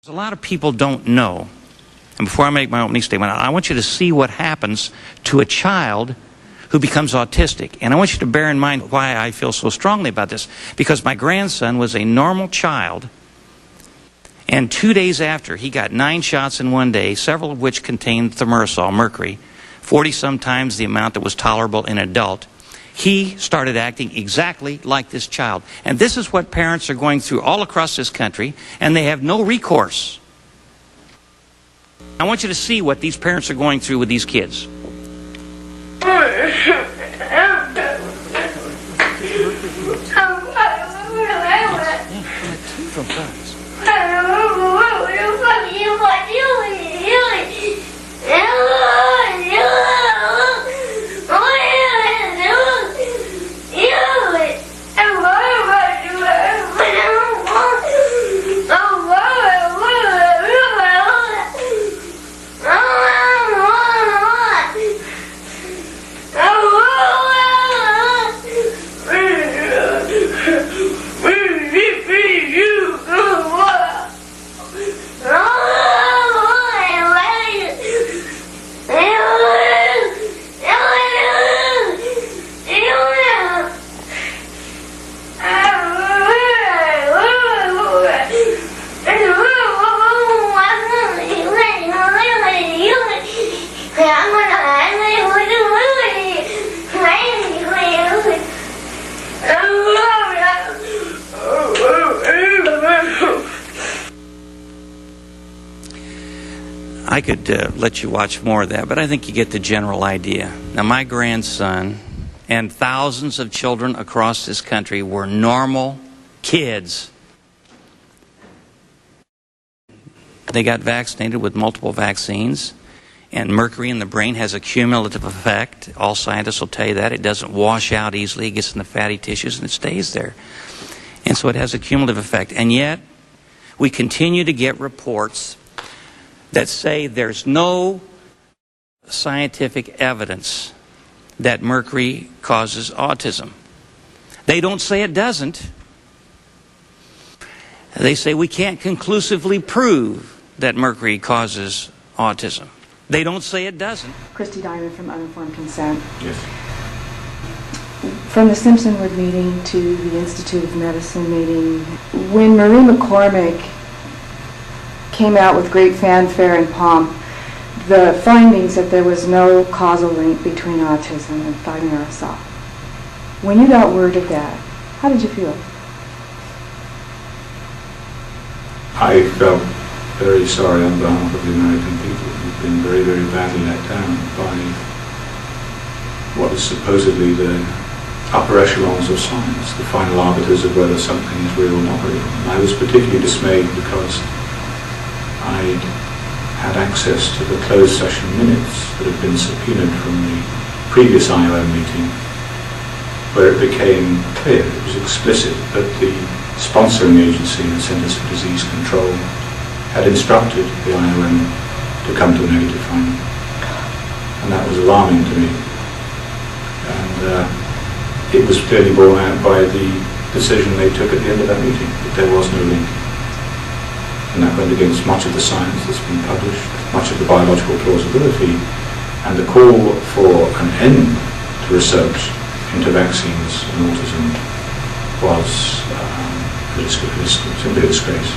A lot of people don't know, and before I make my opening statement, I want you to see what happens to a child who becomes autistic. And I want you to bear in mind why I feel so strongly about this. Because my grandson was a normal child, and 2 days after, he got 9 shots in one day, several of which contained thimerosal, mercury, 40-some times the amount that was tolerable in an adult. He started acting exactly like this child. And this is what parents are going through all across this country, and they have no recourse. I want you to see what these parents are going through with these kids. I could let you watch more of that, but I think you get the general idea. Now, my grandson and thousands of children across this country were normal kids. They got vaccinated with multiple vaccines, and mercury in the brain has a cumulative effect. All scientists will tell you that. It doesn't wash out easily. It gets in the fatty tissues and it stays there. And so it has a cumulative effect. And yet, we continue to get reports that say there's no scientific evidence that mercury causes autism. They don't say it doesn't. They say we can't conclusively prove that mercury causes autism. They don't say it doesn't. Christy Diamond from Uninformed Consent. Yes. From the Simpsonwood meeting to the Institute of Medicine meeting, when Marie McCormick came out with great fanfare and pomp the findings that there was no causal link between autism and thimerosal. When you got word of that, how did you feel? I felt very sorry on behalf of the American people who've been very, very badly let down by what is supposedly the upper echelons of science, the final arbiters of whether something is real or not real. And I was particularly dismayed because I'd had access to the closed session minutes that had been subpoenaed from the previous IOM meeting, where it became clear, it was explicit, that the sponsoring agency, the Centers for Disease Control, had instructed the IOM to come to a negative finding. And that was alarming to me. And it was clearly borne out by the decision they took at the end of that meeting, that there was no link. And that went against much of the science that's been published, much of the biological plausibility, and the call for an end to research into vaccines and autism was simply a disgrace.